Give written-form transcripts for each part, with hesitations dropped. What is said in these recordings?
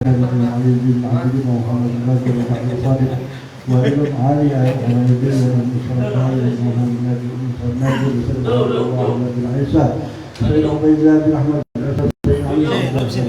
عزيز العابدين ومحمد الناصر وحمد الصادق وابن علي ويدين والمصطفى ومحمد الناصر وسلم الله بن عيسى سيد عبيد الله بن احمد سيد علي بن عيسى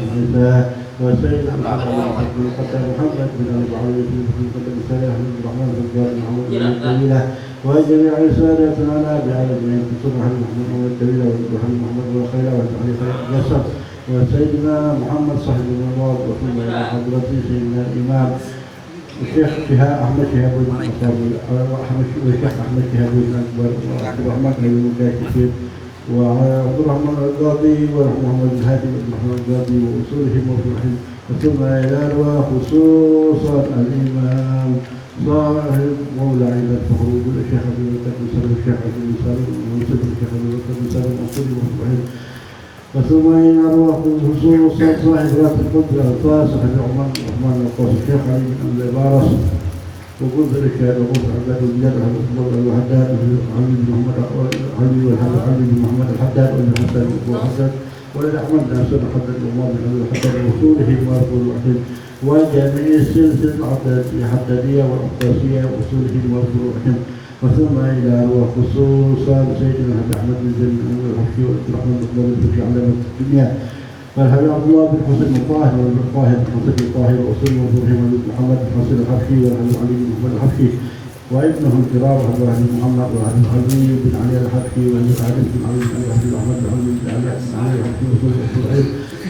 وسيد محمد بن القتال محمد بن ابي علي بن القتال صالح بن الرحمن بن جابر بن عمرو بن الطويله وجميع سادتنا بعلى بن صبح محمد الطويله وابن محمد والخير وعلي خير يسر وسيدنا محمد صاحب المنوار وكل حضرته سيدنا الإمام الشيخ أحمد شهاب بن والشيخ أحمد شهاب بن أكبر وعبد الرحمن بن المكاشفين وعبد الرحمن القاضي ومحمد الهادي بن محمد القاضي وأصولهم وفرحهم ثم إلى وخصوصا الإمام صاحب مولى عيد الفخر الشيخ عبد الملك بن سالم الشيخ عبد الملك بن سالم ومنصب الشيخ عبد الملك بن سالم وأصولهم وفرحهم وثم إن أرواح الخصوص صاحب رات القدرة صاحب عثمان القاص الشيخ علي بن أبي البارس وقلت الشهادة وقلت عباد الجاد والحداد علي بن محمد علي بن محمد الحداد وابن حسن والحسن ولد أحمد بن حسن الحداد وعمر بن أبي الحداد وصوله وأصول الوحيد وجميع السلسلة الحدادية والعباسية وأصولهم وأصول الوحيد وثم إلى وخصوصا سيدنا أحمد بن زيد بن الحكي وعبد الرحمن بن مولى في علامة الدنيا فالحبيب عبد الله بن حسين الطاهر وابن الطاهر بن حسين الطاهر وأصول وابراهيم بن محمد بن حسين الحكي والحبيب علي بن محمد الحكي وابنه الكرام عبد الله بن محمد وعبد علي بن علي الحكي وابن علي بن علي بن عبد احمد بن علي بن علي الحكي وصول الحكي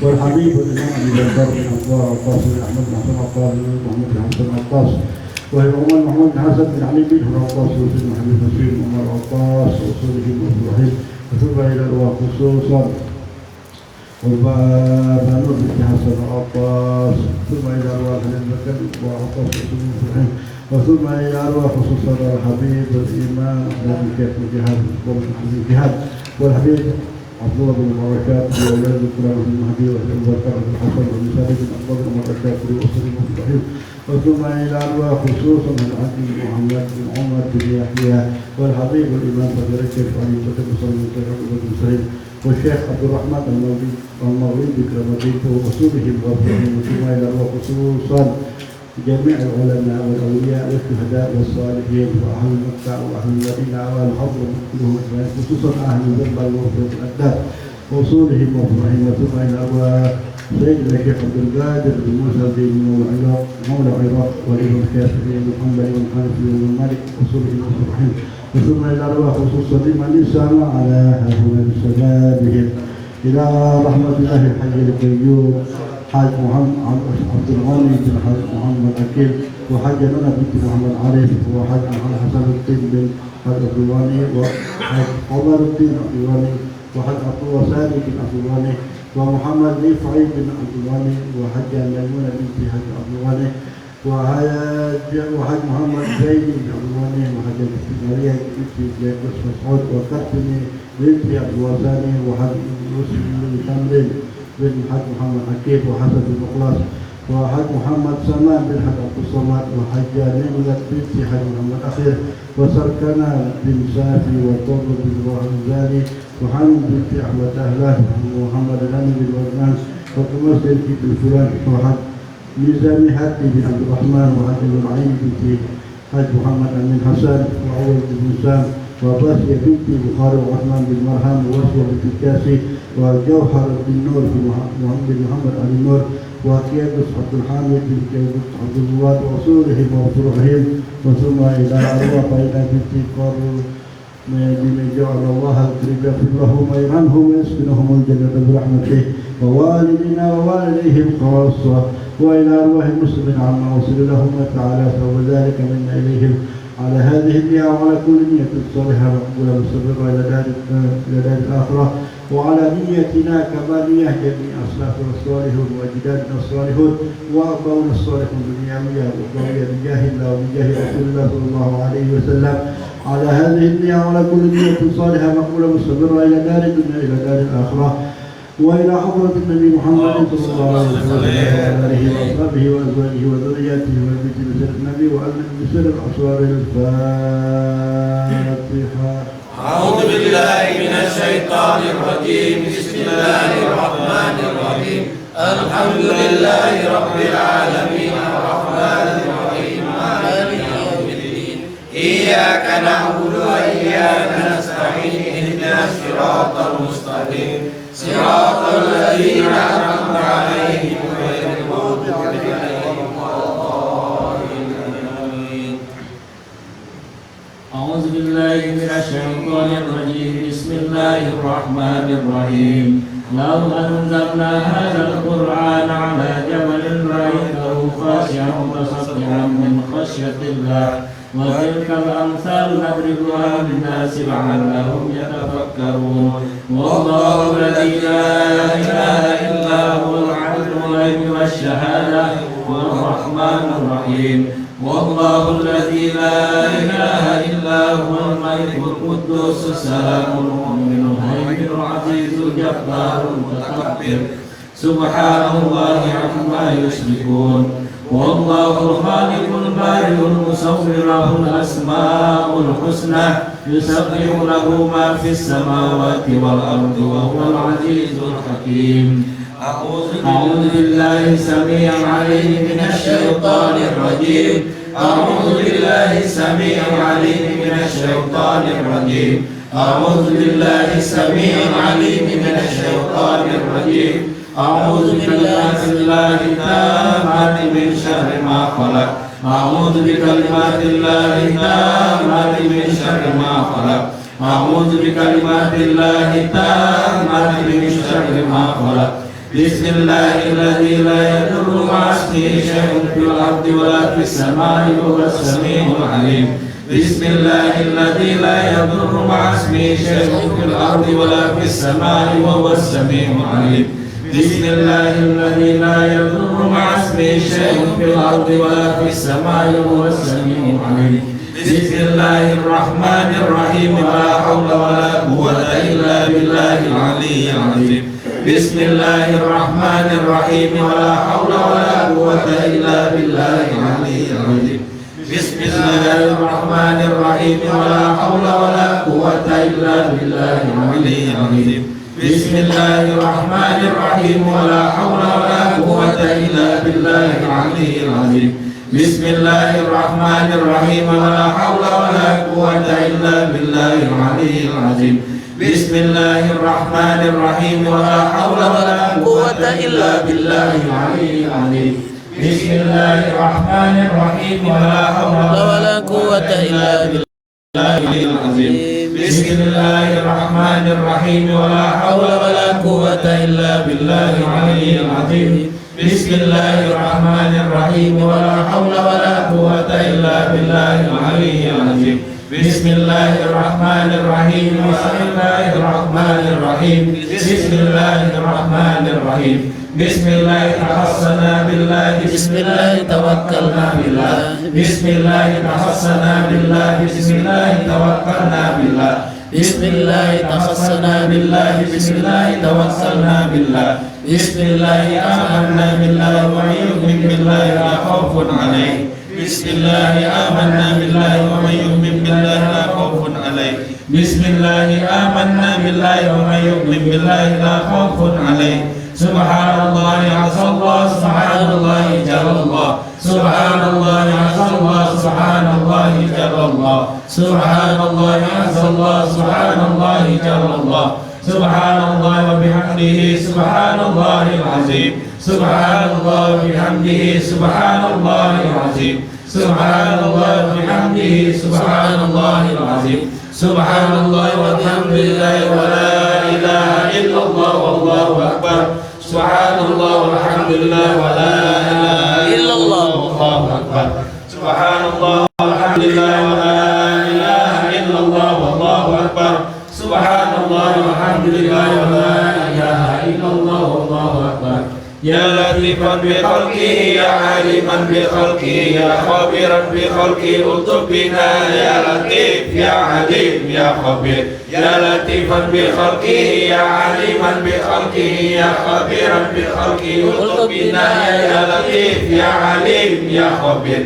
والحبيب الإمام أبي بكر بن عباس بن أحمد بن حسن عباس بن محمد بن حسن عباس وهي عمر محمد بن حسن بن علي بن عباس وسيد محمد نصير عمر عباس وصوله وابراهيم وثم إلى وخصوصا وبنور بن حسن عباس ثم إلى أرواح المكان وعباس وصوله وابراهيم وثم إلى أرواح خصوصا الحبيب الإمام أحمد بن كيف الجهاد الجهاد والحبيب عبد الله بن بركات وأولاد الكرام بن المهدي وأبي بكر بن الحسن بن ثابت بن عبد الله بن بركات وصوله وابراهيم وثم إلى أرواح خصوصا العبد محمد بن عمر بن يحيى والحبيب الإمام فضل الشيخ علي بن مسلم بن سعيد والشيخ عبد الرحمن المغربي بكرم الدين وأصولهم وأفضلهم ثم إلى أرواح خصوصا جميع العلماء والأولياء والشهداء والصالحين وأهل مكة وأهل المدينة والحضر كلهم أجمعين خصوصا أهل الذنب والوفاة الأكبر وأصولهم وأفضلهم ثم إلى أرواح سيدنا الشيخ عبد القادر بن موسى بن مولى العراق ولي الشافعي بن حنبل بن حنفي بن مالك وصولهم وأفضلهم ثم إلى أرواح خصوصا لمن سمع على هؤلاء بسببهم إلى رحمة الله الحي القيوم حاج محمد عبد الغني بن حاج محمد أكيل وحاج منى بنت محمد عارف وحاج محمد حسن الدين بن حاج الديواني وحاج عمر الدين الديواني وحاج عبد الله سالم بن عبد الغني ومحمد رفعي بن عبد الغني وحاج ميمونة بنت حاج عبد الغني وحاج محمد زيد بن عبد الغني وحاج ماريا بنت جابر مسعود وكابتن بنت عبد الوزاني وحاج يوسف بن تمرين بن حاج محمد حكيم وحسن بن مخلص وحاج محمد سمان بن حاج عبد الصمد وحاج نملة بنت حاج محمد أخير وسركنة بن سافي وطب بن الزاني وحمد بنت أحمد أهله ومحمد الأمين بن وزنان وتمثل بن فلان وحاج ميزاني هاتي بن عبد الرحمن وحاج المعين بنت حاج محمد أمين حسن وعوض بن سام وباسية بنت بخاري وعثمان بن مرهم وواسية بنت الكاسي وجوهر بن نور بن محمد علي نور وكيادس عبد الحامد بن كيادس عبد الواد وأصولهم وفروعهم وثم إلى أرواح إلى بنت قارون بمن جعل الله الكريم يغفر لهم ويرحمهم ويسكنهم الجنة برحمته ووالدنا ووالديهم خاصة وإلى أرواح المسلمين عما وصل لهم تعالى ثواب ذلك منا إليهم على هذه النية وعلى كل نية صالحة مقبولة مستمرة إلى دار الآخرة وعلى نيتنا كما نية جميع أسلافنا الصالحون وأجدادنا الصالحون وأبونا الصالحون بالنعمية وقوية بجاه الله وبجاه رسول الله صلى الله عليه وسلم على هذه النية وعلى كل نية صالحة مقبولة مستمرة إلى دار الدنيا إلى دار الآخرة وإلى حضرة النبي محمد صلى الله عليه وسلم وعلى آله وأصحابه وأزواجه وذرياته والبيت بسر النبي وأمن بسر الأسرار الفاتحة. أعوذ بالله من الشيطان الرجيم. بسم الله الرحمن الرحيم. الحمد لله رب العالمين الرحمن الرحيم مالك يوم الدين إياك نعبد وإياك نستعين اهدنا الصراط المستقيم صراط الذين أنعمت عليهم غير المغضوب عليهم ولا الضالين. أعوذ بالله من الشيطان الرجيم بسم الله الرحمن الرحيم لو أنزلنا هذا القرآن على جبل رأيته خاشعا متصدعا من خشية الله وتلك الأمثال نضربها للناس لعلهم يتفكرون والله الذي لا إله إلا هو العلي الغيب والشهادة والرحمن الرحيم والله الذي لا إله إلا هو الملك القدوس السلام المؤمن المهيمن العزيز الجبار المتكبر سبحان الله عما يشركون والله الخالق البارئ المصور له الأسماء الحسنى يسبح له ما في السماوات والأرض وهو العزيز الحكيم أعوذ بالله السميع العليم من الشيطان الرجيم أعوذ بالله السميع العليم من الشيطان الرجيم أعوذ بالله السميع العليم من الشيطان الرجيم أعوذ بكلمات الله التامات من شر ما خلق أعوذ بكلمات الله التامات من شر ما خلق أعوذ بكلمات الله التامات من شر ما خلق بسم الله الذي لا يضر مع اسمه شيء في الأرض ولا في السماء وهو السميع العليم بسم الله الذي لا يضر مع اسمه شيء في الأرض ولا في السماء وهو السميع العليم بسم الله الذي لا يضر مع اسمه شيء في الأرض ولا في السماء وهو السميع العليم بسم الله الرحمن الرحيم ولا حول ولا قوة إلا بالله العلي العظيم بسم الله الرحمن الرحيم ولا حول ولا قوة إلا بالله العلي العظيم بسم الله الرحمن الرحيم ولا حول ولا قوة إلا بالله العلي العظيم بسم الله الرحمن الرحيم ولا حول ولا قوة إلا بالله العلي العظيم بسم الله الرحمن الرحيم ولا حول ولا قوة إلا بالله العلي العظيم بسم الله الرحمن الرحيم ولا حول ولا قوة إلا بالله العلي العظيم بسم الله الرحمن الرحيم ولا حول ولا قوة إلا بالله العظيم بسم الله الرحمن الرحيم ولا حول ولا قوة إلا بالله العلي العظيم بسم الله الرحمن الرحيم ولا حول ولا قوة إلا بالله العلي العظيم بسم الله الرحمن الرحيم بسم الله الرحمن الرحيم بسم الله الرحمن الرحيم بسم الله تحصنا بالله بسم الله توكلنا بالله بسم الله تحصنا بالله بسم الله توكلنا بالله بسم الله تحصنا بالله بسم الله توكلنا بالله بسم الله آمنا بالله ومن يؤمن بالله لا خوف عليه بسم الله آمنا بالله ومن يؤمن بالله لا خوف عليه بسم الله آمنا بالله ومن يؤمن بالله لا خوف عليه سبحان الله عسى الله سبحان الله جل الله سبحان الله عسى الله سبحان الله جل الله سبحان الله عسى الله سبحان الله جل الله سبحان الله وبحمده سبحان الله العظيم سبحان الله وبحمده سبحان الله العظيم سبحان الله وبحمده سبحان الله العظيم سبحان الله والحمد لله ولا إله إلا الله والله أكبر سبحان الله والحمد لله ولا إله إلا الله والله أكبر سبحان الله والحمد لله ولا إله إلا الله والله أكبر سبحان الله والحمد لله ولا إله إلا الله والله أكبر يا لطيفا بخلقه يا عالما بخلقه يا خبيرا بخلقه الطف بنا يا لطيف يا عليم يا خبير يا لطيفا بخلقه يا عالما بخلقه يا خبيرا بخلقه الطف بنا يا لطيف يا عليم يا خبير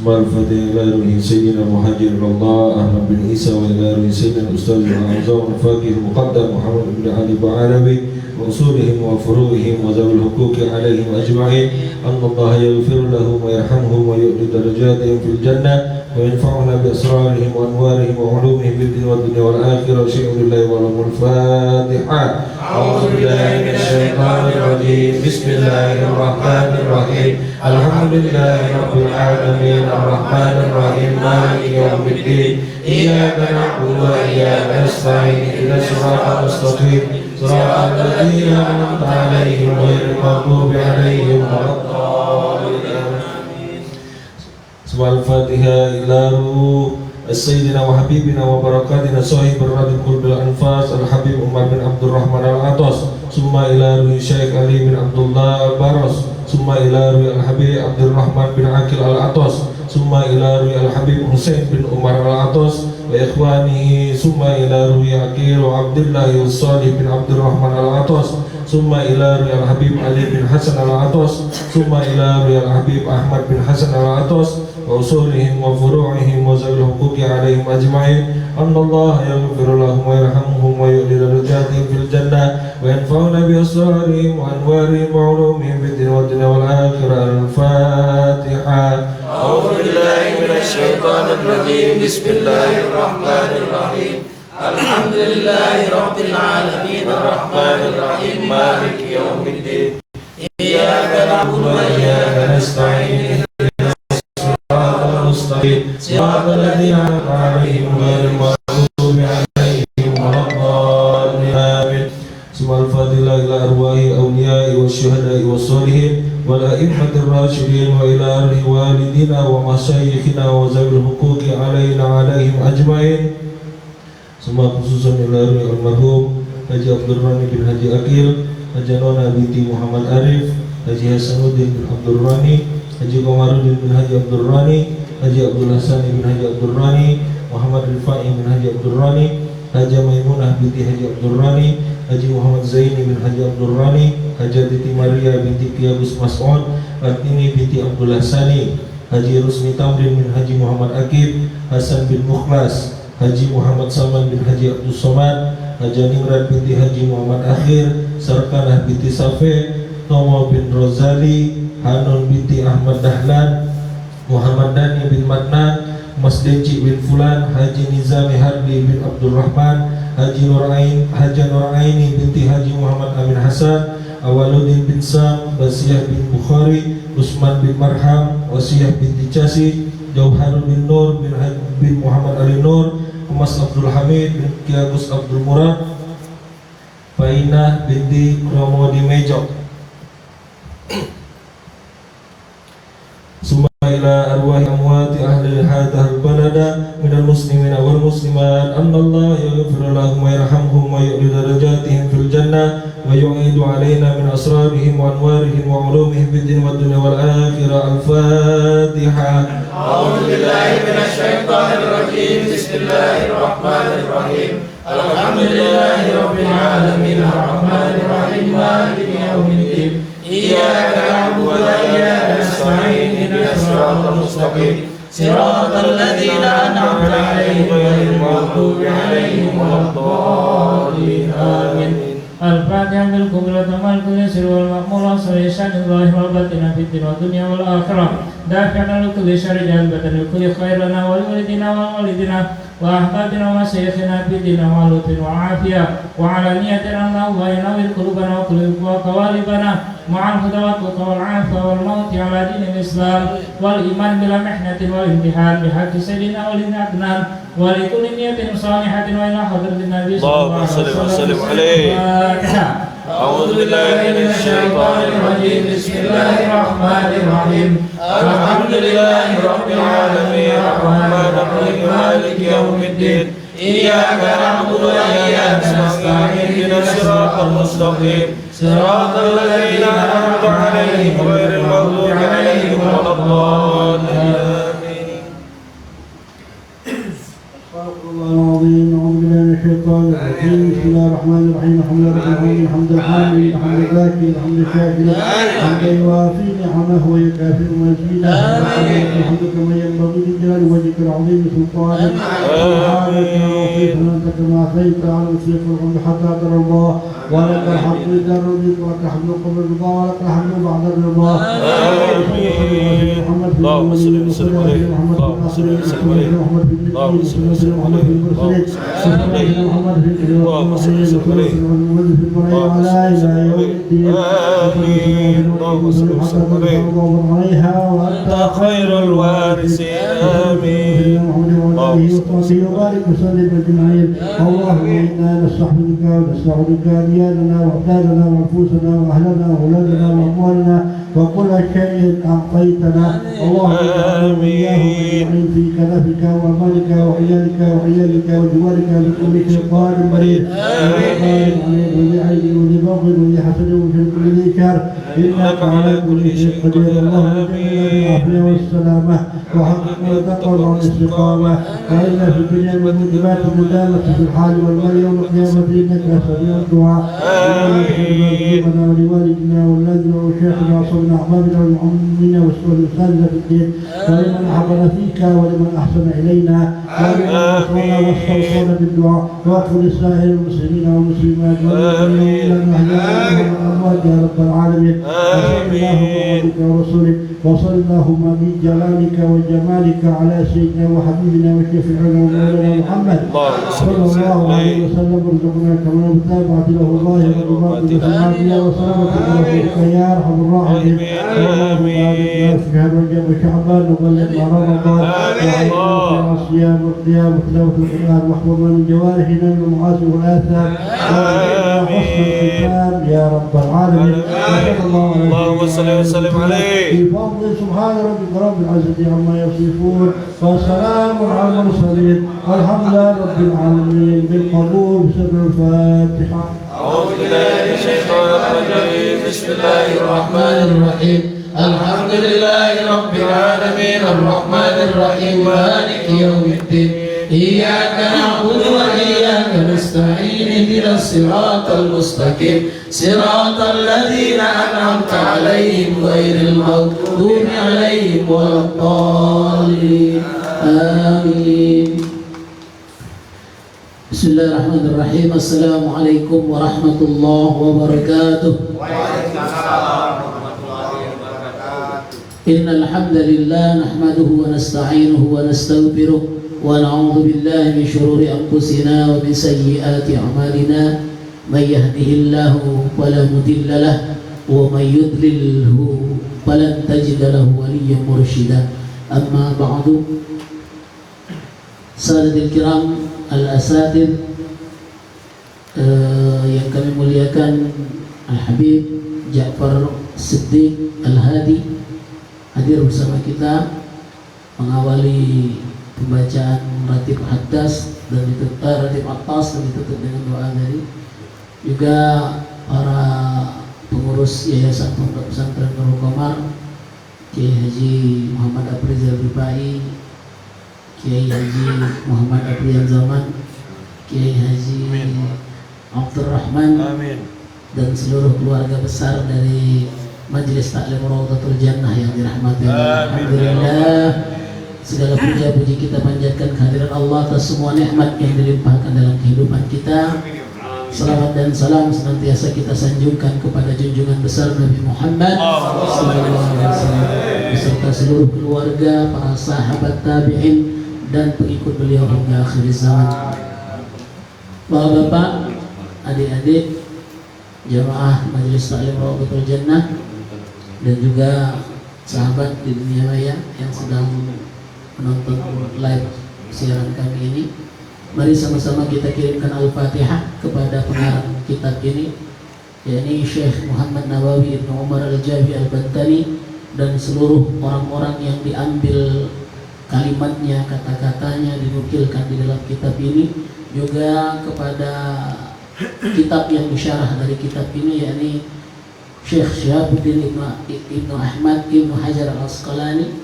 الفاتحة إلى روح سيدنا المهاجر الله أحمد بن عيسى وإلى روح سيدنا الأستاذ الأعظم الفقيه المقدم محمد بن علي بعربي وأصولهم وفروعهم وذوي الحقوق عليهم أجمعين أن الله يغفر لهم ويرحمهم ويؤتي درجاتهم في الجنة وينفعنا بأسرارهم وأنوارهم وعلومهم في الدين والدنيا والآخرة وشيء لله ولهم الفاتحة. أعوذ بالله من الشيطان الرجيم. بسم الله الرحمن الرحيم. الحمد لله رب العالمين الرحمن الرحيم مالك يوم الدين إياك نعبد وإياك نستعين اهدنا الصراط المستقيم صراط الذين أنعمت عليهم غير المغضوب عليهم ولا الضالين. الفاتحة إلى روح سيدنا وحبيبنا وبركاتنا صاحب الرد قلب الأنفاس الحبيب عمر بن عبد الرحمن العطاس ثم إلى روح الشيخ علي بن عبد الله البارس ثم إلى روح الحبيب عبد الرحمن بن عاقل العطاس ثم إلى روح الحبيب حسين بن عمر العطاس وإخوانه ثم إلى روح عقيل وعبد الله الصالح بن عبد الرحمن العطاس ثم إلى روح الحبيب علي بن حسن العطاس ثم إلى روح الحبيب أحمد بن حسن العطاس وأصولهم وفروعهم وذوي الحقوق عليهم أجمعين أن الله يغفر لهم ويرحمهم ويؤتي درجاتهم في الجنة وينفعنا بأسرارهم وأنوارهم وعلومهم في الدين والدنيا والآخرة. الفاتحة. أعوذ بالله من الشيطان الرجيم. بسم الله الرحمن الرحيم. الحمد لله رب العالمين الرحمن الرحيم مالك يوم الدين إياك نعبد وإياك نستعين صراط الذين أنعمت عليهم غير المغضوب عليهم ولا الضالين. آمين. ثم الفضيلة إلى أرواح الأولياء والشهداء والصالحين والأئمة الراشدين وإلى أرواح والدينا ومشايخنا وذوي الحقوق علينا عليهم أجمعين. ثم خصوصا إلى أرواح المرحوم Haji Abdul Rani bin Haji Akil, Haji Nona binti Muhammad Arif, Haji Hasanuddin bin Abdul Rani, Haji Komarudin bin Haji Abdul Rani, Haji Abdul Hasan bin Haji Abdul Rani, Muhammad Rifai bin Haji Abdul Rani, Haji Maimunah binti Haji Abdul Rani, Haji Muhammad Zaini bin Haji Abdul Rani, Haji Titi Maria binti Kiabus Mas'ud, Artini binti Abdul Hasani, Haji Rusmi Tamrin bin Haji Muhammad Akib, Hasan bin Mukhlas, Haji Muhammad Saman bin Haji Abdul Somad, Haji Nimrad binti Haji Muhammad Akhir, Sarkanah binti Safe, Tomo bin Rozali, Hanun binti Ahmad Dahlan, Muhammad Dani bin Madnan, Mas Deci bin Fulan, Haji Nizami Harbi bin Abdul Rahman, Haji Nuraini binti Haji Muhammad Amin Hasan, Awaluddin bin Sam, Basiyah bin Bukhari, Usman bin Marham, Wasiyah binti Casi, Jauhar bin Nur bin Muhammad Ali Nur, Mas Abdul Hamid bin Kiagus Abdul Murad, Fainah binti Kromo di Mejo. Summa ila arwahi amwati ahli hadha al-balada minal muslimina wal muslimat anna Allah yaghfir lahum wa yarhamhum wa yu'li darajatihim fil jannah wa yu'idu alaina min asrarihim wa anwarihim wa ulumihim fid din wad dunya wal akhirah. Al-Fatiha. A'udzu billahi minasy syaithanir rajim. Bismillahir rahmanir rahim. Alhamdulillahi rabbil alamin arrahmanir rahim maliki yaumiddin iyyaka na'budu wa iyyaka nasta'in ihdinas siratal mustaqim siratal ladzina an'amta 'alaihim ghairil maghdubi 'alaihim waladdallin. Amin. Al-Fatihah bil qudrati wal qudsi wal ma'mur salisan Allahi wa batina fid dunya wal akhirah dafa'na kulli syarri jalbatan kulli khair lana wa walidina wa walidina wa ahbabina wa sayyikhina fid din wa lutin wa afiyah wa ala niyatina Allah yanawir qulubana wa qawalibana ma'al huda wa tuqa wal afa wal maut ala dinil islam wal iman bila mihnatin wal imtihan bihaqqi sayyidina wa linabnan wa likulli niyatin salihatin wa ila hadratin nabi sallallahu alaihi wasallam. أعوذ بالله من الشيطان الرجيم. بسم الله الرحمن الرحيم. الحمد لله رب العالمين الرحمن الرحيم مالك يوم الدين إياك نعبد وإياك نستعين اهدنا الصراط المستقيم صراط الذين أنعمت عليهم غير المغضوب عليهم ولا الضالين. الله العظيم. الشيطان الرجيم. بسم الله الرحمن الرحيم. الحمد لله رب العالمين حمد الحامد الحمد الذاكر الحمد الشاكر حمد يوافي نعمه ويكافئ مزيدا. الحمد كما ينبغي لجلال وجهك العظيم سلطانك. سبحانك وكيف انت كما اثنيت على المسيح والحمد حتى ترى الله. ولك الحمد اذا رضيت ولك الحمد قبل الرضا ولك الحمد بعد الرضا. اللهم صل وسلم عليه اللهم صل وسلم عليه اللهم صل وسلم عليه محمد في اللهم صل وسلم عليه وعلى الى يوم الدين. اللهم صل وسلم عليه وانت خير الوارثين. امين. وبارك وسلم اجمعين. اللهم انا نستحمدك ونستعوذك دياننا واولادنا ونفوسنا واهلنا واولادنا واموالنا وكل شيء اعطيتنا. اللهم امين في كنفك وامانك وعيالك وعيالك وجوارك بكل شيطان مريض وقال عليه ولعين ولبغض ولحسد وشرك ذي شر انك على كل شيء قدير. اللهم اجعلنا بالعافيه والسلامه وحققنا التقوى والاستقامه. وان في الدنيا من موجبات الندامه في الحال والمال يوم القيامه انك سميع الدعاء. اللهم اغفر لنا ولوالدنا والذين وشيخنا وصلنا احبابنا والمؤمنين والاساتذه في الدين ولمن احبنا فيك ولمن احسن الينا ولمن نصرنا واستوصانا بالدعاء واغفر لسائر المسلمين والمسلمات والمؤمنين والاموات يا رب العالمين. وصل اللهم وبك ورسولك وصل اللهم بجلالك وجمالك على سيدنا وحبيبنا وشفيعنا ومولانا محمد صلى الله عليه وسلم. ارزقنا كما متابعه له الله وبركاته وسلامه وسلامه يا ارحم الراحمين. اللهم بارك في شهر رجب وشعبان وبلغنا رمضان وعلمنا الصيام والقيام وتلاوه القران واحفظنا من جوارحنا من المعاصي والاثام وحسن الختام يا رب العالمين. اللهم صل وسلم عليه. بفضل سبحان ربك رب العزه عما يصفون وسلام على المرسلين والحمد لله رب العالمين. بالقبول بسر الفاتحه. أعوذ بالله من الشيطان الرجيم. بسم الله الرحمن الرحيم. الحمد لله رب العالمين الرحمن الرحيم مالك يوم الدين. إياك نعبد وإياك نستعين اهدنا الصراط المستقيم صراط الذين أنعمت عليهم غير المغضوب عليهم ولا الضالين. آمين. بسم الله الرحمن الرحيم. السلام عليكم ورحمة الله وبركاته. إن الحمد لله نحمده ونستعينه ونستغفره ونعوذ بالله من شرور أنفسنا ومن سيئات أعمالنا. من يهده الله فلا مضل له ومن يضلله فلن تجد له وليا مرشدا. أما بعد، Sahabat kiram al-asatid yang kami muliakan, Al-Habib Ja'far Siddiq Al-Hadi hadir bersama kita mengawali pembacaan ratib hadas dan ditutup ratib atas dan ditutup dengan doa tadi. Juga para pengurus Yayasan Pondok Pesantren Nurul Qamar, Kiai Haji Muhammad Aprizal Bipai, Kiai Haji Muhammad Aprian Zaman, Kiai Haji Abdul Rahman, dan seluruh keluarga besar dari Majelis Taklim Rawdatul Jannah yang dirahmati Allah. Alhamdulillah, segala puja-puji kita panjatkan kehadiran Allah atas semua nikmat yang dilimpahkan dalam kehidupan kita. Salawat dan salam senantiasa kita sanjungkan kepada junjungan besar Nabi Muhammad sallallahu alaihi wasallam beserta seluruh keluarga, para sahabat tabi'in dan pengikut beliau hingga akhir zaman. Bapak-bapak, adik-adik, jamaah Majelis Taklim Rawdatul Jannah dan juga sahabat di dunia maya yang sedang menonton live siaran kami ini, mari sama-sama kita kirimkan Al-Fatihah kepada pengarang kitab ini, yakni Syekh Muhammad Nawawi Ibn Umar Al-Jabi Al-Bantani, dan seluruh orang-orang yang diambil kalimatnya, kata-katanya dinukilkan di dalam kitab ini. Juga kepada kitab yang disyarah dari kitab ini, yakni Syekh Syihabuddin Ibnu Ahmad Ibnu Hajar Al-Asqalani,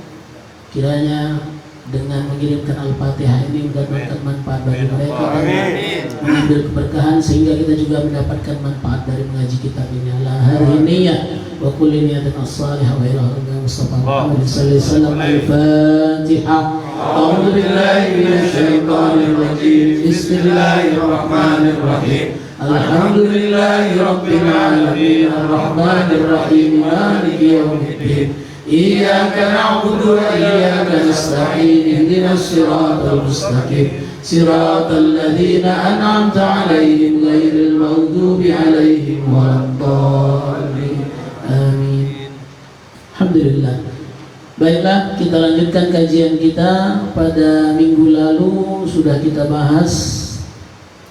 kiranya dengan mengirimkan Al-Fatihah ini mendapatkan manfaat bagi mereka dan mengambil keberkahan sehingga kita juga mendapatkan manfaat dari mengaji kitab ini. Ala hari ini ya wa kulli niyatin as-salihah wa ila Mustafa Muhammad sallallahu alaihi wasallam. Al-Fatihah. A'udzu billahi minasy syaithanir rajim. Bismillahirrahmanirrahim. Alhamdulillahi rabbil alamin arrahmanir rahim maliki yaumiddin. Iyyaka na'budu wa iyyaka nasta'in ihdinas siratal mustaqim siratal ladzina an'amta 'alaihim ghairil maghdubi 'alaihim waladdallin. Amin. Alhamdulillah. Baiklah, kita lanjutkan kajian kita. Pada minggu lalu sudah kita bahas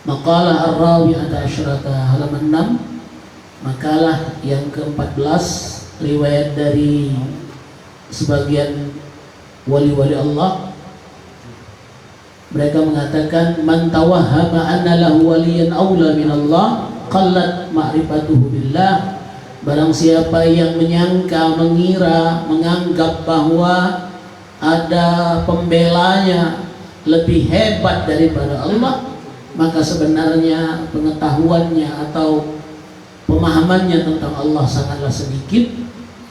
maqalah ar-rabi'ata asyrata halaman 6, makalah yang ke-14, riwayat dari sebagian wali-wali Allah. Mereka mengatakan man tawahhama anna lahu waliyan aula min Allah qallat ma'rifatuhu billah. Barang siapa yang menyangka, mengira, menganggap bahwa ada pembelanya lebih hebat daripada Allah, maka sebenarnya pengetahuannya atau pemahamannya tentang Allah sangatlah sedikit.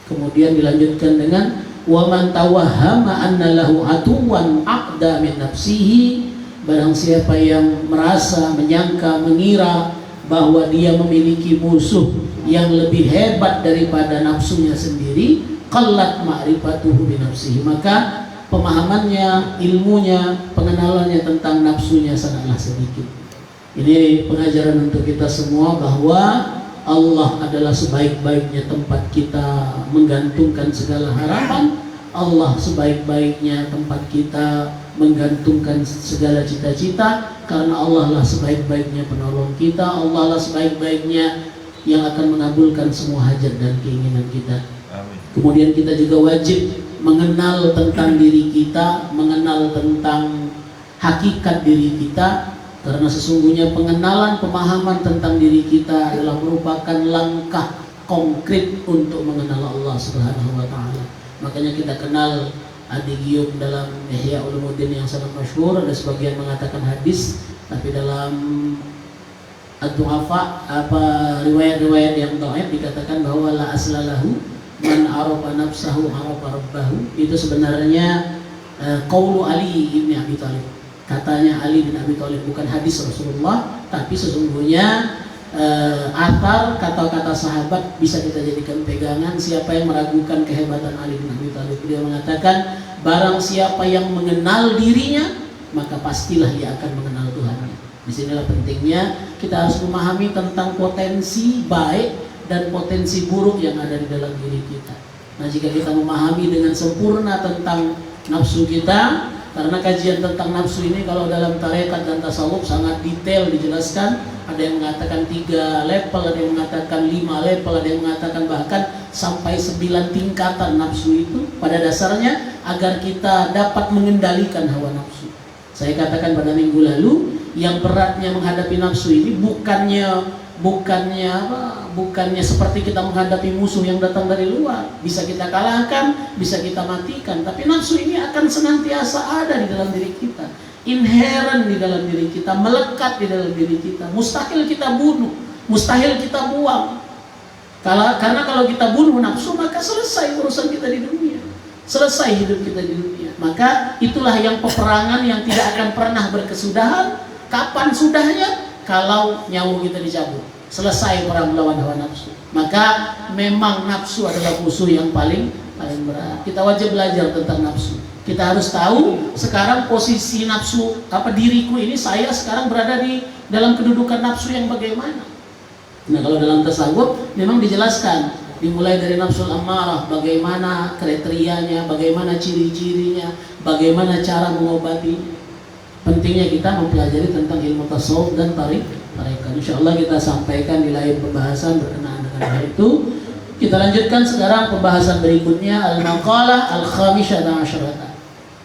Kemudian dilanjutkan dengan wa man tawahhama anna lahu atuwan aqda min nafsihi. Barang siapa yang merasa, menyangka, mengira bahwa dia memiliki musuh yang lebih hebat daripada nafsunya sendiri, qallat ma'rifatuhu bi nafsihi, maka pemahamannya, ilmunya, pengenalannya tentang nafsunya sangatlah sedikit. Ini pengajaran untuk kita semua bahwa Allah adalah sebaik-baiknya tempat kita menggantungkan segala harapan. Allah sebaik-baiknya tempat kita menggantungkan segala cita-cita, karena Allah lah sebaik-baiknya penolong kita. Allah lah sebaik-baiknya yang akan mengabulkan semua hajat dan keinginan kita. Amin. Kemudian kita juga wajib mengenal tentang diri kita, mengenal tentang hakikat diri kita, karena sesungguhnya pengenalan, pemahaman tentang diri kita adalah merupakan langkah konkret untuk mengenal Allah Subhanahu wa Ta'ala. Makanya kita kenal Adigium dalam Ihya Ulumuddin yang sangat masyhur. Ada sebagian mengatakan hadis, tapi dalam Ad-Du'afa, riwayat-riwayat yang dhaif dikatakan bahwa la aslalahu man arafa nafsahu arafa rabbahu. Itu sebenarnya qaulu Ali bin Abi Thalib. Katanya Ali bin Abi Thalib, bukan hadis Rasulullah, tapi sesungguhnya athar, kata-kata sahabat bisa kita jadikan pegangan. Siapa yang meragukan kehebatan Ali bin Abi Thalib, dia mengatakan barang siapa yang mengenal dirinya, maka pastilah dia akan mengenal Tuhannya. Disinilah pentingnya kita harus memahami tentang potensi baik dan potensi buruk yang ada di dalam diri kita. Nah, jika kita memahami dengan sempurna tentang nafsu kita, karena kajian tentang nafsu ini kalau dalam tarekat dan tasawuf sangat detail dijelaskan. Ada yang mengatakan 3 level, ada yang mengatakan 5 level, ada yang mengatakan bahkan sampai 9 tingkatan nafsu itu. Pada dasarnya agar kita dapat mengendalikan hawa nafsu. Saya katakan pada minggu lalu, yang beratnya menghadapi nafsu ini bukannya seperti kita menghadapi musuh yang datang dari luar, bisa kita kalahkan, bisa kita matikan, tapi nafsu ini akan senantiasa ada di dalam diri kita, inherent di dalam diri kita, melekat di dalam diri kita, mustahil kita bunuh, mustahil kita buang. Karena kalau kita bunuh nafsu, maka selesai urusan kita di dunia, selesai hidup kita di dunia. Maka itulah yang peperangan yang tidak akan pernah berkesudahan. Kapan sudahnya? Kalau nyawa kita dicabut, selesai perang melawan hawa nafsu. Maka memang nafsu adalah musuh yang paling berat. Kita wajib belajar tentang nafsu. Kita harus tahu sekarang posisi nafsu, diriku ini, saya sekarang berada di dalam kedudukan nafsu yang bagaimana. Nah, kalau dalam tasawuf memang dijelaskan, dimulai dari nafsul ammarah, bagaimana kriterianya, bagaimana ciri-cirinya, bagaimana cara mengobatinya. Pentingnya kita mempelajari tentang ilmu tasawuf dan tarekat. Insyaallah kita sampaikan di lain pembahasan berkenaan dengan hal itu. Kita lanjutkan sekarang pembahasan berikutnya, al-maqalah al-khamisata asyrata.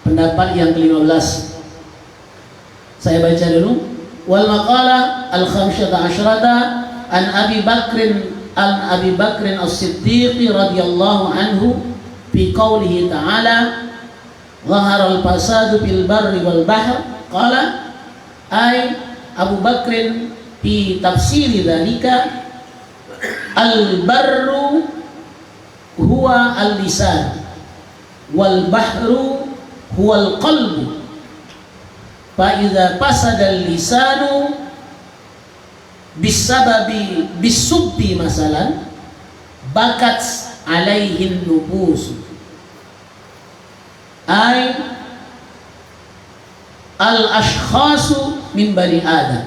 Pendapat yang ke-15. Saya baca dulu. Wal maqalah al-khamisata asyrata an Abi Bakrin as-Siddiq radhiyallahu anhu fi qoulihi ta'ala Zaharal fasadu fil barri wal bahr. Qala ay Abu Bakrin fi tafsiri dzalika al barru huwa al lisan wal bahru huwa al qalbu. Fa idza fasada al lisanu bisababi bisubbi masalan bakat alaihin nufus ay al-ashkhasu min bani Adam.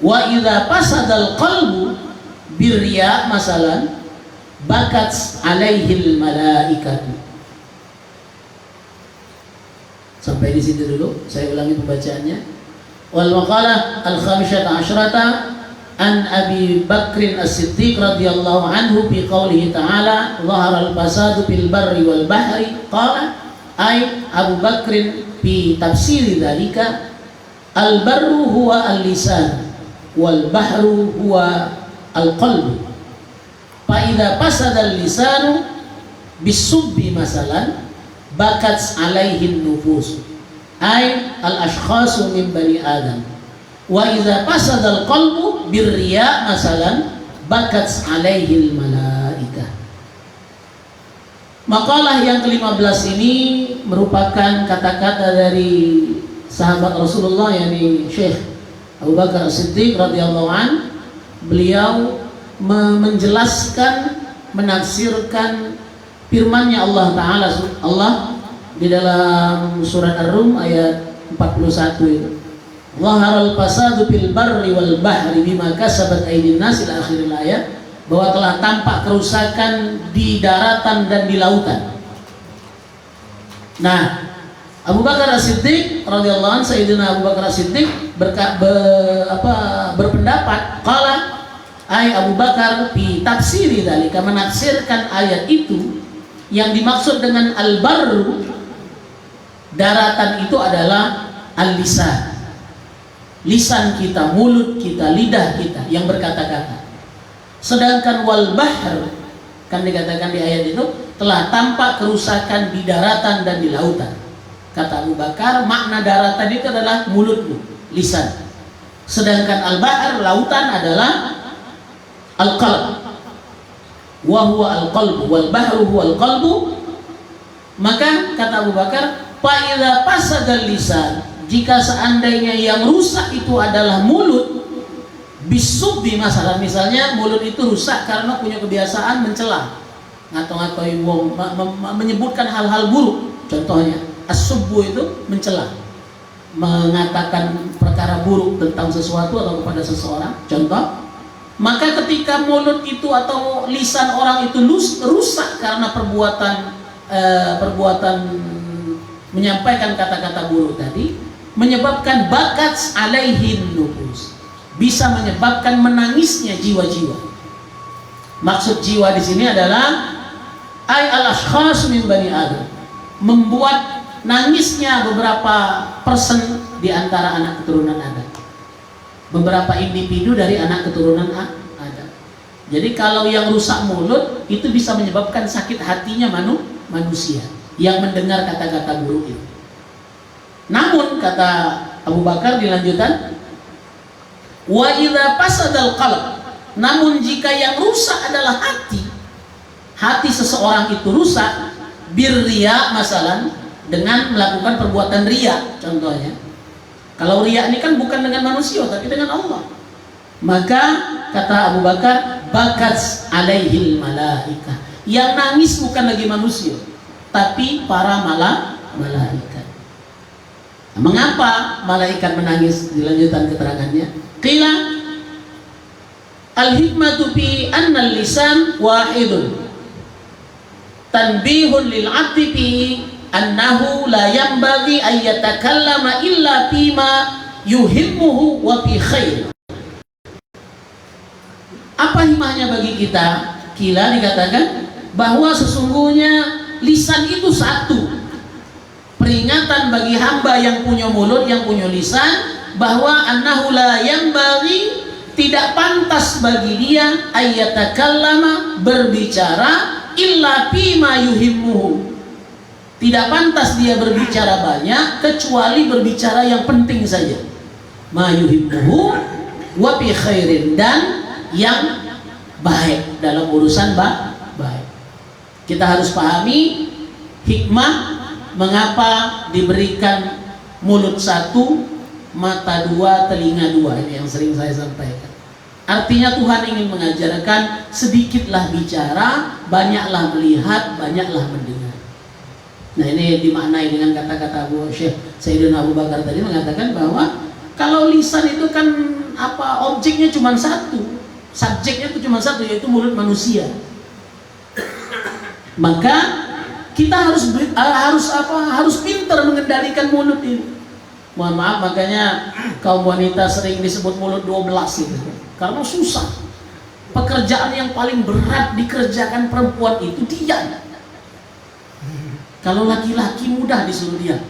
Wa idza fasada al-qalbu birriya masalan bakat alaihil malaikatu. Sampai di situ dulu, saya ulangi pembacaannya. Wal maqalah al-khamisata asyrata an Abi Bakrin As-Siddiq radhiyallahu anhu bi qoulihi ta'ala dhahara al-fasadu fil barri wal bahri. Qala ay Abu Bakrin fi tafsiri dzalika al-barru huwa al-lisan wal bahru huwa al-qalbu. Fa idza fasada al-lisanu bisubbi masalan bakat alaihin nufus ay al-ashkhasu min bani Adam. Wa idza fasada al-qalbu birriya masalan bakat alaihil malaikah. Makalah yang ke-15 ini merupakan kata-kata dari sahabat Rasulullah, yakni Syekh Abu Bakar As-Siddiq radhiyallahu an. Beliau menjelaskan, menafsirkan firman-Nya Allah Ta'ala, Allah di dalam surat Ar-Rum ayat 41 itu. Zaharal fasadu fil barri wal bahri bima kasabat aydin nas ila akhiril ayat, bahwa telah tampak kerusakan di daratan dan di lautan. Nah, Abu Bakar As-Siddiq radhiyallahu anhu, Sayyidina Abu Bakar As-Siddiq berpendapat qala ay Abu Bakar fi tafsiri dzalika, menafsirkan ayat itu yang dimaksud dengan al-barru daratan itu adalah al-lisan, lisan kita, mulut kita, lidah kita yang berkata-kata. Sedangkan wal bahr kan dikatakan di ayat itu telah tampak kerusakan di daratan dan di lautan. Kata Abu Bakar, makna daratan itu adalah mulutmu, lisan. Sedangkan al-bahr, lautan, adalah al-qalb. Wa huwa al-qalbu wal bahru huwa al-qalbu. Maka kata Abu Bakar, fa idza fasada lisan, jika seandainya yang rusak itu adalah mulut, bisubbi masalah, misalnya mulut itu rusak karena punya kebiasaan mencela, ngato-ngatoi wong, menyebutkan hal-hal buruk. Contohnya as-subbu itu mencela, mengatakan perkara buruk tentang sesuatu atau kepada seseorang, contoh. Maka ketika mulut itu atau lisan orang itu rusak karena perbuatan menyampaikan kata-kata buruk tadi, menyebabkan bakat alaihin nufus, bisa menyebabkan menangisnya jiwa-jiwa. Maksud jiwa di sini adalah ay al-ashkhas min bani Adam, membuat nangisnya beberapa persen di antara anak keturunan Adam, beberapa individu dari anak keturunan Adam. Jadi kalau yang rusak mulut itu bisa menyebabkan sakit hatinya manusia yang mendengar kata-kata buruk itu. Namun kata Abu Bakar di lanjutan, wa idza fasadal qalb, namun jika yang rusak adalah hati seseorang itu rusak, birriya masalan, dengan melakukan perbuatan riya contohnya. Kalau riya ini kan bukan dengan manusia tapi dengan Allah. Maka kata Abu Bakar, bakat alaihil malaikah, yang nangis bukan lagi manusia tapi para malaikat. Mengapa malaikat menangis? Dilanjutkan keterangannya. Qila al-hikmatu fi anna al-lisan wahidun tanbihun lil 'abdi fi annahu la yanbaghi an yatakallama illa fima yuhibbuhu wa fi khair. Apa hikmahnya bagi kita? Qila dikatakan bahwa sesungguhnya lisan itu satu, peringatan bagi hamba yang punya mulut, yang punya lisan, bahwa annahu la yanbaghi, tidak pantas bagi dia ayatakallama, berbicara, illa fima yuhibbuhu, Tidak pantas dia berbicara banyak kecuali berbicara yang penting saja. Ma yuhibbuhu wa fi khairin, dan yang baik dalam urusan baik. Kita harus pahami hikmah mengapa diberikan mulut satu, mata dua, telinga dua. Ini yang sering saya sampaikan. Artinya Tuhan ingin mengajarkan sedikitlah bicara, banyaklah melihat, banyaklah mendengar. Nah, ini dimaknai dengan kata-kata Abu Syekh Sayyidina Abu Bakar tadi, mengatakan bahwa kalau lisan itu kan objeknya cuma satu, subjeknya itu cuma satu, yaitu mulut manusia. Maka kita harus pintar mengendalikan mulut ini. Mohon maaf, makanya kaum wanita sering disebut mulut 12 itu, karena susah. Pekerjaan yang paling berat dikerjakan perempuan itu diam. Kalau laki-laki mudah disuruh diam,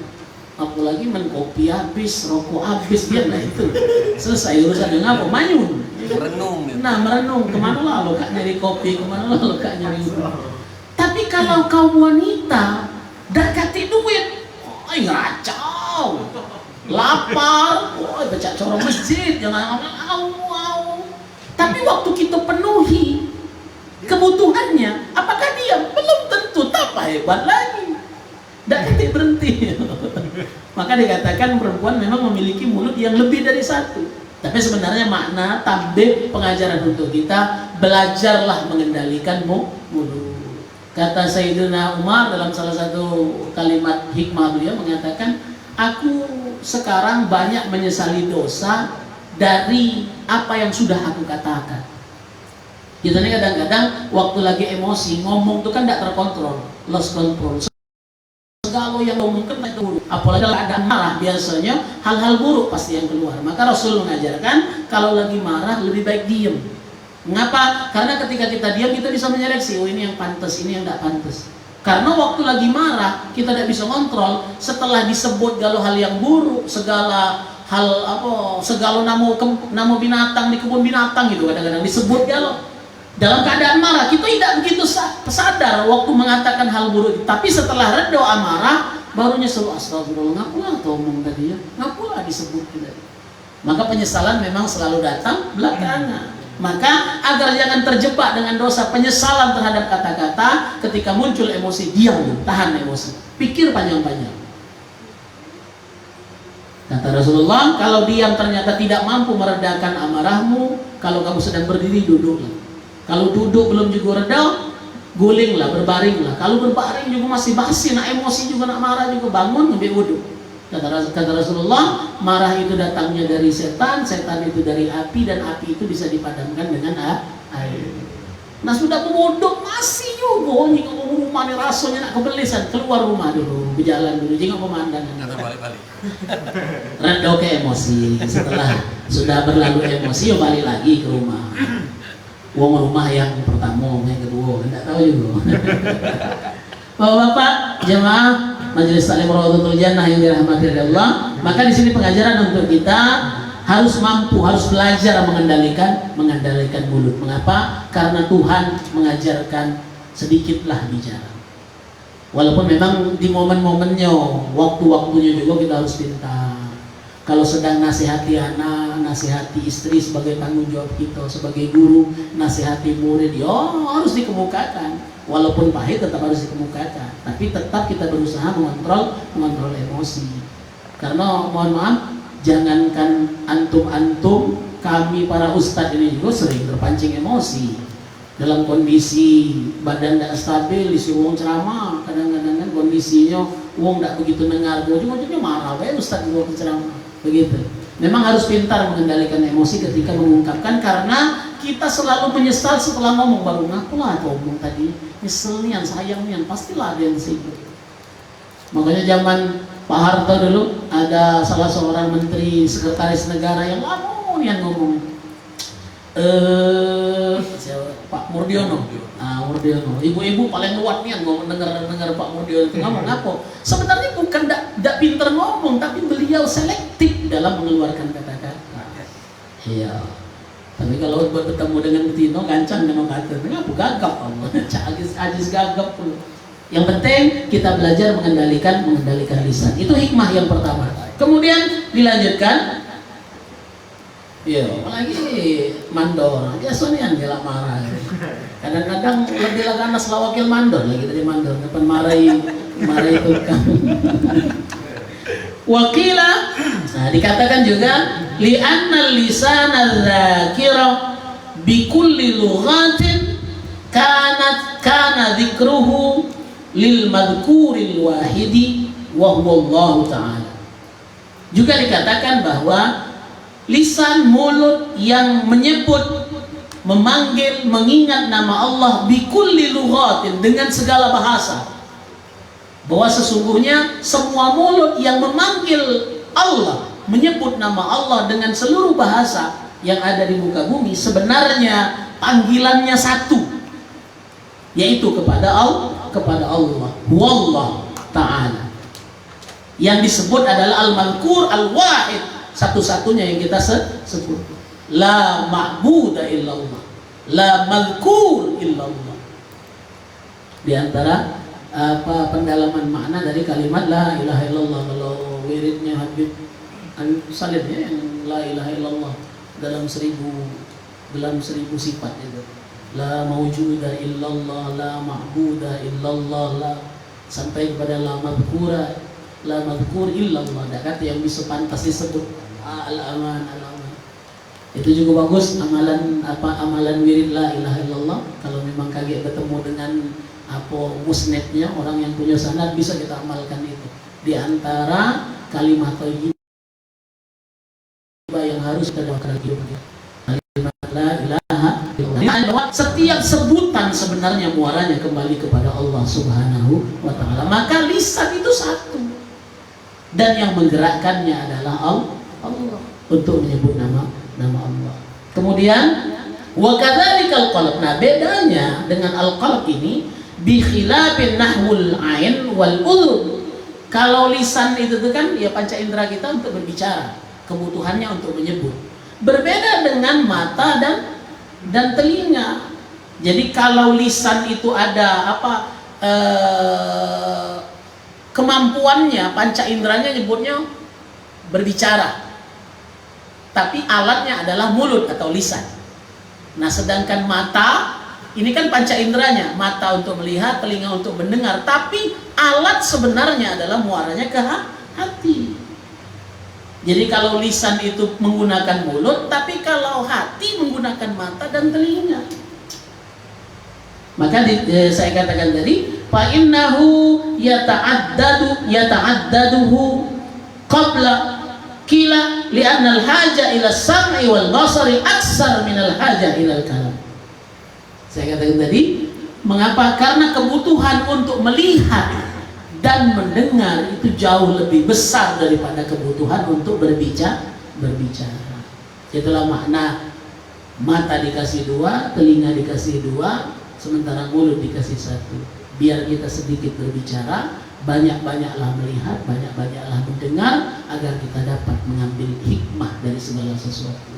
apalagi kopi habis, rokok habis, dia itu selesai urusan. Dengan apa? Manyun. Merenung. Nah, merenung, kemana lah lo kak nyari kopi, kemana lah lo kak nyari itu. Tapi kalau kaum wanita dakati duit, ngacau, lapar, baca corong masjid, jangan au. Tapi waktu kita penuhi kebutuhannya, apakah dia? Belum tentu, tak hebat lagi. Dakati berhenti. Maka dikatakan perempuan memang memiliki mulut yang lebih dari satu. Tapi sebenarnya makna tabdib pengajaran untuk kita, belajarlah mengendalikan mulut. Kata Sayyidina Umar dalam salah satu kalimat hikmah beliau mengatakan, aku sekarang banyak menyesali dosa dari apa yang sudah aku katakan. Kita ini kadang-kadang waktu lagi emosi ngomong itu kan tidak terkontrol, lost control. Segala yang ngomong kena itu buruk. Apalagi kalau ada marah, biasanya hal-hal buruk pasti yang keluar. Maka Rasul mengajarkan kalau lagi marah lebih baik diam. Mengapa? Karena ketika kita diam kita bisa menyeleksi, oh ini yang pantas, ini yang tidak pantas. Karena waktu lagi marah kita tidak bisa kontrol. Setelah disebut galau hal yang buruk, segala hal segala nama binatang di kebun binatang itu kadang-kadang disebut galau. Dalam keadaan marah kita tidak begitu sadar waktu mengatakan hal buruk. Tapi setelah reda amarah barunya selalu astagfirullah, ngapalah ngomong tadi ya, ngapalah disebut tadi. Maka penyesalan memang selalu datang belakangan. Maka agar jangan terjebak dengan dosa penyesalan terhadap kata-kata, ketika muncul emosi, diam, tahan emosi, pikir panjang-panjang. Kata Rasulullah, kalau diam ternyata tidak mampu meredakan amarahmu, kalau kamu sedang berdiri, duduklah. Kalau duduk belum juga reda, gulinglah, berbaringlah. Kalau berbaring juga masih basi, nak emosi juga, nak marah juga, bangun, ambil wudhu. Kata Rasulullah, marah itu datangnya dari setan, setan itu dari api, dan api itu bisa dipadamkan dengan air. Nah sudah wudhu masih juga, jika mau rumah ini rasanya nak kebelisan, keluar rumah dulu, berjalan dulu, jika pemandangan. Balik-balik. Reda ke emosi, setelah sudah berlalu emosi, balik lagi ke rumah. Uang rumah yang pertama, yang kedua, tidak tahu juga. Bapak-bapak, jemaah Majelis Taklim Rawdatul Jannah yang dirahmati oleh Allah, maka di sini pengajaran untuk kita harus mampu, harus belajar mengendalikan mulut. Mengapa? Karena Tuhan mengajarkan sedikitlah bicara. Walaupun memang di momen-momennya, waktu-waktunya juga kita harus pintar. Kalau sedang nasihati anak, nasihati istri sebagai tanggung jawab kita, sebagai guru, nasihati murid, harus dikemukakan. Walaupun pahit tetap harus dikemukakan. Tapi tetap kita berusaha mengontrol emosi. Karena mohon maaf, jangankan antum-antum, kami para ustadz ini juga sering terpancing emosi. Dalam kondisi badan tidak stabil, isi uang ceramah, kadang-kadang kan kondisinya uang tidak begitu dengar, ujung-ujungnya marah, ustadz juga ceramah. Begitu. Memang harus pintar mengendalikan emosi ketika mengungkapkan, karena kita selalu menyesal setelah ngomong. Baru ngapalah ngomong tadi, nyeselnya, sayangnya, pastilah ada yang sibuk. Makanya zaman Pak Harto dulu ada salah seorang menteri sekretaris negara yang lama yang ngomong, Pak Murdiono. Murdiono, ibu-ibu paling kuat nih ngomong, dengar Pak Murdiono itu ngomong apa? Sebenarnya bukan tidak pintar ngomong, tapi beliau selektif dalam mengeluarkan kata-kata. Iya. Tapi kalau bertemu dengan Tino gancang dengan kata, kenapa gagap kamu? Ajis gagap pun. Yang penting kita belajar mengendalikan lisan. Itu hikmah yang pertama. Kemudian dilanjutkan, iya, apalagi mandor, biasanya nggak marah. Kadang-kadang lebih ganas lawakil mandor lagi dari mandor, depan marahi itu kan. Wakila, nah dikatakan juga li'anna lisana dzakira bi kulli lughatin kana dzikruhu lil madhkuril wahidi wa huwa Allah Ta'ala. Juga dikatakan bahwa lisan mulut yang menyebut, memanggil, mengingat nama Allah bikulli lughatin, dengan segala bahasa, bahwa sesungguhnya semua mulut yang memanggil Allah, menyebut nama Allah dengan seluruh bahasa yang ada di muka bumi, sebenarnya panggilannya satu, yaitu kepada Allah, wallah ta'ala. Yang disebut adalah al-madhkur al-wahid, satu-satunya yang kita sebut. La ma'buda illallah, la madhkur illallah. Di antara pendalaman makna dari kalimat la ilaha illallah, kalau wiridnya Habib Salid ya, yang la ilaha illallah dalam seribu sifat itu. La mawjuda illallah, la ma'buda illallah, la sampai kepada la madhkura, la madhkur illallah. Ada kata yang bisa pantas disebut al-aman. Itu juga bagus amalan wirid la ilaha illallah. Kalau memang kaget bertemu dengan musnadnya, orang yang punya sanad, bisa kita amalkan itu. Di antara kalimat thayyibah yang harus kita doakan kita. Kalimat la ilaha illallah. Setiap sebutan sebenarnya muaranya kembali kepada Allah Subhanahu wa Ta'ala. Maka lisan itu satu, dan yang menggerakkannya adalah Allah untuk menyebut nama Allah. Kemudian wa kadzalikal qalb. Nah, bedanya dengan al-qalb ini bi khilafin nahwul ain wal udhun. Kalau lisan itu kan ya panca indera kita untuk berbicara, kebutuhannya untuk menyebut. Berbeda dengan mata dan telinga. Jadi kalau lisan itu ada kemampuannya, panca inderanya nyebutnya berbicara, tapi alatnya adalah mulut atau lisan. Nah, sedangkan mata ini kan panca inderanya, mata untuk melihat, telinga untuk mendengar, tapi alat sebenarnya adalah muaranya ke hati. Jadi kalau lisan itu menggunakan mulut, tapi kalau hati menggunakan mata dan telinga. Maka saya katakan tadi, fa innahu yata'addaduhu qabla kila li'anna al-haja ila sam'i wal basari aksar min al-haja ila al-kalam. Saya katakan tadi, mengapa? Karena kebutuhan untuk melihat dan mendengar itu jauh lebih besar daripada kebutuhan untuk berbicara. Itulah makna mata dikasih dua, telinga dikasih dua, sementara mulut dikasih satu. Biar kita sedikit berbicara, banyak-banyaklah melihat, banyak-banyaklah mendengar, agar kita dapat mengambil hikmah dari segala sesuatu.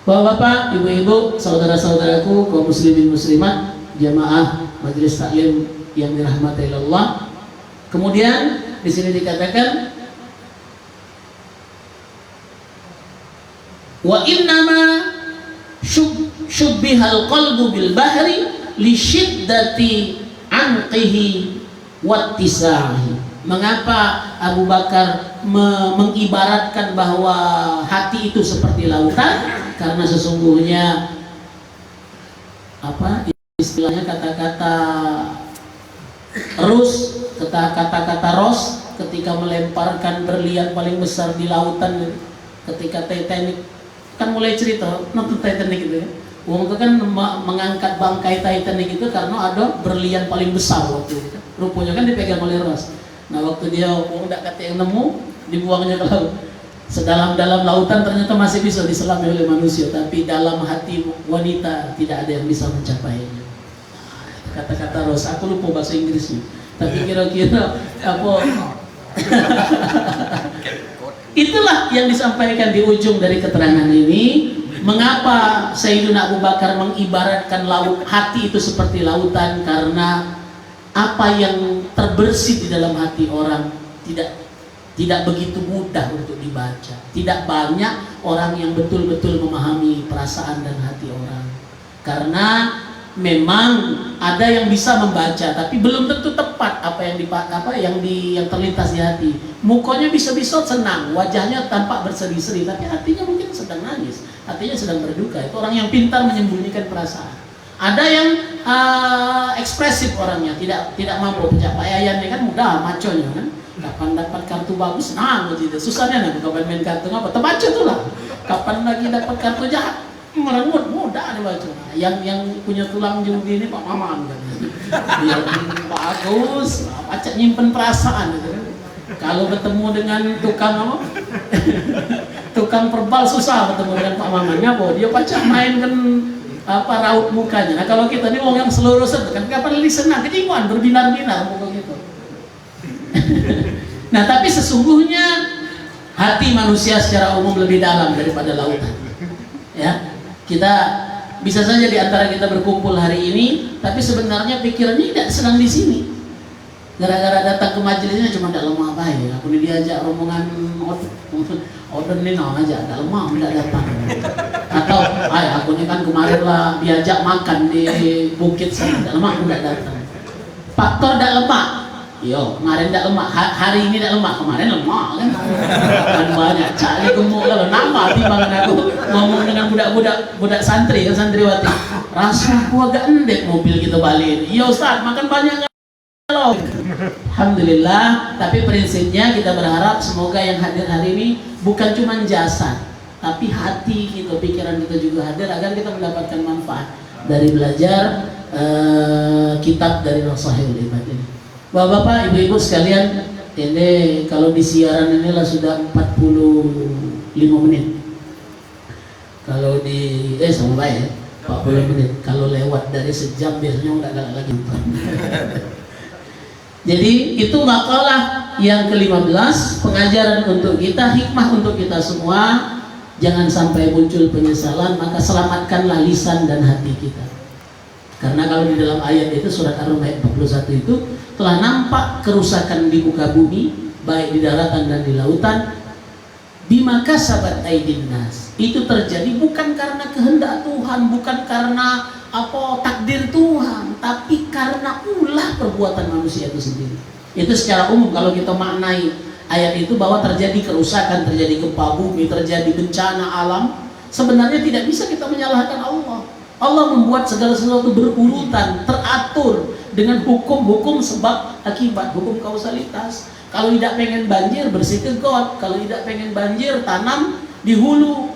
Bapak-bapak, ibu-ibu, saudara-saudaraku, kaum muslimin muslimat, jamaah majelis taklim yang dirahmati Allah. Kemudian di sini dikatakan wa innama syubbihal qalbu bil bahri li syiddati anqihi wattisahi. Mengapa Abu Bakar mengibaratkan bahwa hati itu seperti lautan? Karena sesungguhnya istilahnya kata-kata kata-kata ros ketika melemparkan berlian paling besar di lautan, ketika Titanic kan mulai cerita nonton Titanic gitu ya. Wong itu kan mengangkat bangkai Titanic itu karena ada berlian paling besar waktu itu. Rupanya kan dipegang oleh Ros. Nah, waktu dia wong ndak kata yang nemu, dibuangnya ke laut. Sedalam-dalam lautan ternyata masih bisa diselami oleh manusia, tapi dalam hati wanita tidak ada yang bisa mencapainya. Kata-kata Ros, aku lupa bahasa Inggrisnya, tapi kira-kira itulah yang disampaikan di ujung dari keterangan ini. Mengapa Sayyidina Abu Bakar mengibaratkan hati itu seperti lautan? Karena apa yang terbersih di dalam hati orang tidak begitu mudah untuk dibaca. Tidak banyak orang yang betul-betul memahami perasaan dan hati orang. Karena memang ada yang bisa membaca, tapi belum tentu tepat yang terlintas di hati. Mukanya bisa-bisa senang, wajahnya tampak berseri-seri, tapi hatinya mungkin sedang nangis, hatinya sedang berduka. Itu orang yang pintar menyembunyikan perasaan. Ada yang ekspresif orangnya, tidak mampu pecah. Pak Yayan ini kan mudah maconya kan. Kapan dapat kartu bagus, nah begitu. Susahnya nih, kapan main kartu apa? Terbaca tuh lah. Kapan lagi dapat kartu jahat? Merengut, mudah dibaca. Yang punya tulang juga ini Pak Maman kan. Yang bagus, baca nyimpen perasaan gitu kan. Kalau ketemu dengan tukang apa? Tukang perbal susah ketemu dengan Pak Maman. Ngapa? Dia baca main kan raut mukanya. Nah kalau kita ini orang yang seluruh kan kapan lagi senang, kejinguan berbinar-binar muka gitu. Nah tapi sesungguhnya hati manusia secara umum lebih dalam daripada lautan. Ya, kita bisa saja di antara kita berkumpul hari ini, tapi sebenarnya pikirannya tidak sedang di sini. Gara-gara datang ke majelisnya cuma tidak lemah apa ya. Aku diajak rombongan order nih aja, tidak lemah, tidak datang. Atau, aku ini kan kemarin lah diajak makan di bukit sana, tidak lemah, tidak datang. Faktor tidak lemah. Yo, kemarin tidak lemah, hari ini tidak lemah, kemarin lemah kan? Kan banyak cari gemuk kalau nama timbangan aku ngomong dengan budak santri kan santriwati. Rasa aku agak endek mobil kita balik. Iya Ustaz, makan banyak kalau. Alhamdulillah, tapi prinsipnya kita berharap semoga yang hadir hari ini bukan cuma jasad, tapi hati kita, pikiran kita juga hadir agar kita mendapatkan manfaat dari belajar kitab dari Sahihul Ibad ini. Bapak-bapak, ibu-ibu sekalian, ini kalau di siaran inilah sudah 45 menit. Kalau di sama baik ya, 40 menit. Kalau lewat dari sejam biasanya udah galak lagi. Jadi itu makalah yang ke-15, pengajaran untuk kita, hikmah untuk kita semua. Jangan sampai muncul penyesalan, maka selamatkanlah lisan dan hati kita. Karena kalau di dalam ayat itu surat Ar-Rum ayat 41 itu telah nampak kerusakan di muka bumi, baik di daratan dan di lautan. Bima kasabat aydin nas. Itu terjadi bukan karena kehendak Tuhan, bukan karena takdir Tuhan, tapi karena ulah perbuatan manusia itu sendiri. Itu secara umum kalau kita maknai ayat itu bahwa terjadi kerusakan, terjadi gempa bumi, terjadi bencana alam, sebenarnya tidak bisa kita menyalahkan Allah. Allah membuat segala sesuatu berurutan, teratur dengan hukum-hukum sebab akibat, hukum kausalitas. Kalau tidak pengen banjir, bersih ke got. Kalau tidak pengen banjir, tanam di hulu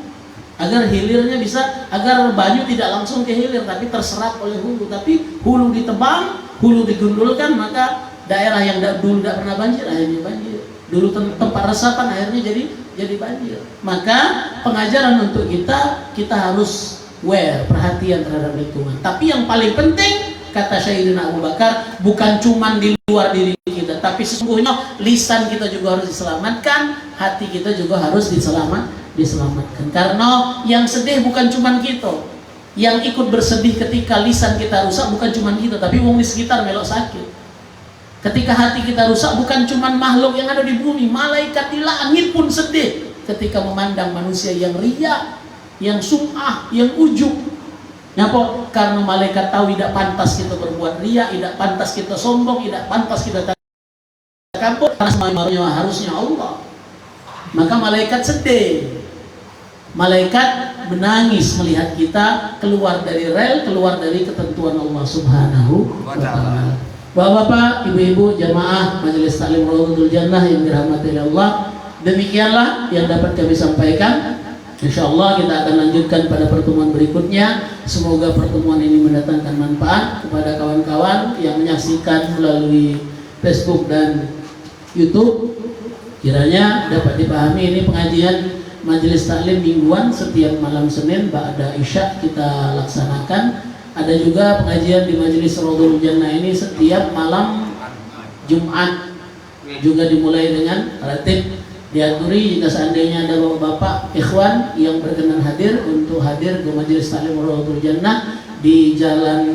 agar hilirnya bisa, agar banyu tidak langsung ke hilir tapi terserap oleh hulu. Tapi hulu ditebang, hulu digundulkan, maka daerah yang dulu tidak pernah banjir akhirnya banjir. Dulu tempat resapan akhirnya jadi banjir. Maka pengajaran untuk kita harus perhatian terhadap lingkungan. Tapi yang paling penting, kata Sayyidina Abu Bakar, bukan cuma di luar diri kita, tapi sesungguhnya lisan kita juga harus diselamatkan, hati kita juga harus diselamatkan. Karena yang sedih bukan cuma kita, yang ikut bersedih ketika lisan kita rusak bukan cuma kita, tapi orang di sekitar melok sakit. Ketika hati kita rusak bukan cuma makhluk yang ada di bumi, malaikat di langit pun sedih ketika memandang manusia yang riya, yang sum'ah, yang ujub. Kenapa? Karena malaikat tahu tidak pantas kita berbuat riya, tidak pantas kita sombong, tidak pantas kita takabur, karena semuanya harusnya Allah. Maka malaikat sedih, malaikat menangis melihat kita keluar dari rel, keluar dari ketentuan Allah Subhanahu wa ta'ala. Bapak-bapak, ibu-ibu, jamaah Majelis Taklim Rawdatul Jannah yang dirahmati Allah, demikianlah yang dapat kami sampaikan. InsyaAllah kita akan lanjutkan pada pertemuan berikutnya. Semoga pertemuan ini mendatangkan manfaat kepada kawan-kawan yang menyaksikan melalui Facebook dan YouTube. Kiranya dapat dipahami ini pengajian Majelis Taklim mingguan setiap malam Senin ba'da Isya kita laksanakan. Ada juga pengajian di Majelis Rawdatul Jannah ini setiap malam Jumat, juga dimulai dengan ratib. Diaturi jika seandainya ada bapak-bapak ikhwan yang berkenan hadir untuk hadir ke Majelis Taklim Rawdatul Jannah di Jalan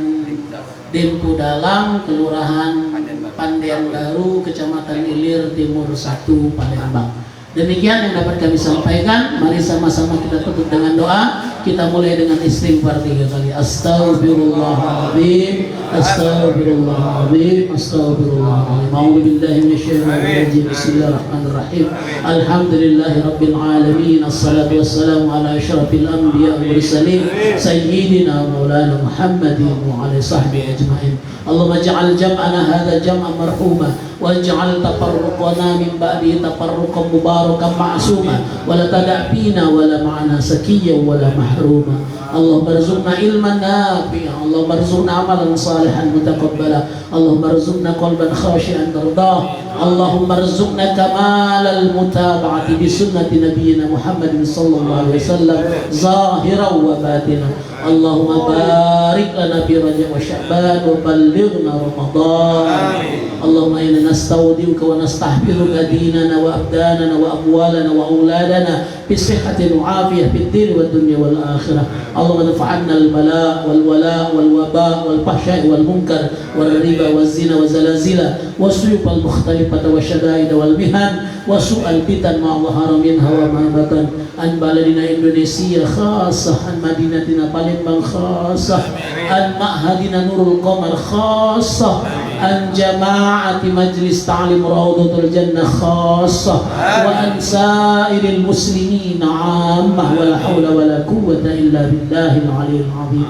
Dempo Dalam, Kelurahan Pandian Baru, Kecamatan Ilir Timur 1, Palembang. Demikian yang dapat kami sampaikan. Mari sama-sama kita tutup dengan doa. Kita mulai dengan istighfar 3 kali. Astaghfirullahaladzim, astaghfirullahaladzim, astaghfirullahaladzim. A'udzubillahi minasyaitonir rajim. Bismillahirrahmanirrahim. Alhamdulillahi rabbil alamin. Assalatu wassalamu ala asyrafil anbiya wal mursalin sayyidina maulana Muhammadin wa ala sahbihi ajmain. Allahumma ij'al jam'ana hadza jam'an marhuma waj'al tafarruqana min ba'di tafarruqan mubarakan ma'suma wa la tada' fina wa la ma'ana sakiyyan wa la mahruma. Allahumma arzuqna ilman nafi'an, Allahumma arzuqna amalan salihan mutaqabbala, Allahumma arzuqna qalban khashi'an tardah, Allahumma arzuqna kamalal mutaba'ati bi sunnati nabiyyina Muhammadin sallallahu alaihi wasallam zahiran wa batinan. Allahumma barik lana fi Rajab wa Sya'ban wa ballighna Ramadan. Allahumma inna nastaudiuka wa nastahfiruka dinana wa abdanana wa amwalana wa auladana bi sihhatin wa afiyah fid din wad dunya wal akhirah. Allahumma dafa'anna al bala wal wala wal waba wal fahsya wal munkar wal riba waz zina wa zalazila wasuyub al mukhtalifata wa syadaid wal mihan wa su'al fitan ma dhahara minha wa ma batan an baladina Indonesia khassah an madinatina Palembang khassah an ma'hadina Nurul Qamar khassah an jama'ati majlis ta'lim Rawdatul Jannah khassah wa an sa'iril muslimin 'ammah wa la hawla wa la quwwata illa billahil 'aliyyil 'azim.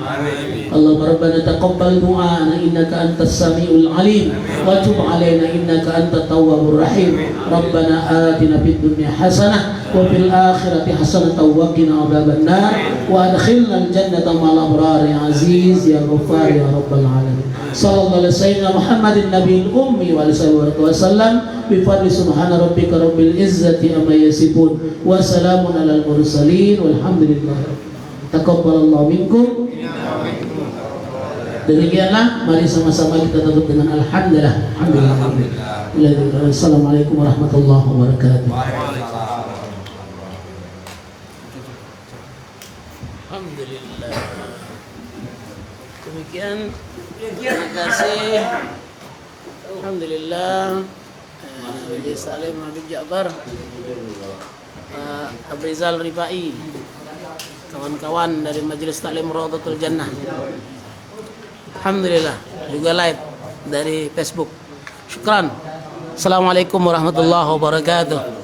Allahumma rabbana taqabbal du'ana innaka antas samiul 'alim wa tub 'alaina innaka antat tawwabur rahim. Rabbana atina fid dunya hasanah wa fil akhirati hasanatan wa qina adzabannar wa adkhilna al jannata ma'al abrar ya aziz ya ghaffar ya rabbal alamin. Sallallahu alaihi wasallam Muhammadin nabiyil ummi wa alihi wasallam bi fadli subhana rabbika rabbil izzati amma yasifun wa salamun alal mursalin walhamdulillah. Taqabbalallahu minkum. Demikianlah, mari sama-sama kita tutup dengan alhamdulillah. Alhamdulillah. Assalamualaikum warahmatullahi wabarakatuh. Alhamdulillah. Demikian, terima kasih. Alhamdulillah. Haji Salim Habib Ja'far, Abrizal Rifai, kawan-kawan dari Majelis Taklim Rawdatul Jannah. Alhamdulillah, juga live dari Facebook. Syukran. Assalamualaikum warahmatullahi wabarakatuh.